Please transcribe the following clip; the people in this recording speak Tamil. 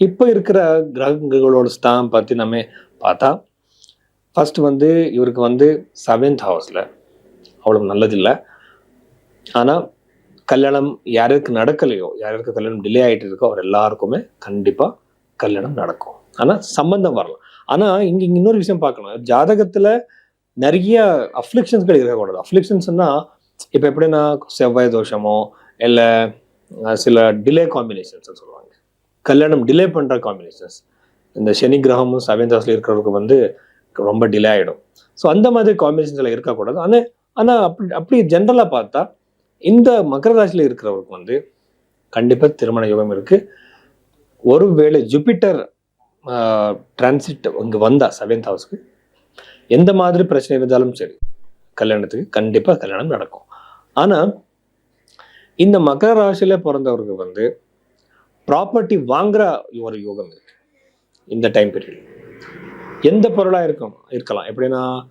இப்போ இருக்கிற கிரகங்களோட ஸ்தானம் பத்தி நம்ம பார்த்தா, ஃபர்ஸ்ட் வந்து இவருக்கு வந்து 7th ஹவுஸ்ல அவ்வளவு நல்லதில்ல. ஆனா, கல்யாணம் யாருக்கு நடக்கலையோ, யாருக்கு கல்யாணம் டிலே ஆயிட்டு இருக்கோ, அவர் எல்லாருக்குமே கண்டிப்பா கல்யாணம் நடக்கும். ஆனா, சம்பந்தம் வரலாம். ஆனா, இங்க இங்க இன்னொரு விஷயம் பார்க்கணும். ஜாதகத்துல நெறைய அஃப்ளிக்ஷன்ஸ்கள் இருக்கக்கூடாது. அஃப்ளிக்ஷன்ஸ்ன்னா, இப்ப எப்படின்னா செவ்வாய் தோஷமோ, இல்ல சில டிலே காம்பினேஷன்ஸ்ன்னு சொல்லுவாங்க. கல்யாணம் டிலே பண்ற காம்பினேஷன்ஸ். இந்த சனி கிரகமும் 7th ஹவுஸ்ல இருக்கிறவருக்கு வந்து ரொம்ப டிலே ஆயிடும். ஸோ அந்த மாதிரி காம்பினேஷன்ஸ்ல இருக்கக்கூடாது. ஆனா ஆனா அப்படி அப்படி ஜென்ரலா பார்த்தா, இந்த மகர ராசியில இருக்கிறவருக்கு வந்து கண்டிப்பா திருமண யோகம் இருக்கு. ஒருவேளை ஜூபிட்டர் அ டிரான்சிட் இங்க வந்தா 7th ஹவுஸ்க்கு, எந்த மாதிரி பிரச்சனை இருந்தாலும் சரி, கல்யாணத்துக்கு கண்டிப்பா கல்யாணம் நடக்கும். ஆனா, இந்த மகர ராசியில பொறந்தவருக்கு வந்து ப்ராப்பர்ட்டி வாங்குற ஒரு யோகம் இருக்கு. இந்த டைம் பீரியட். எந்த பொருளா இருக்கலாம். எப்படின்னா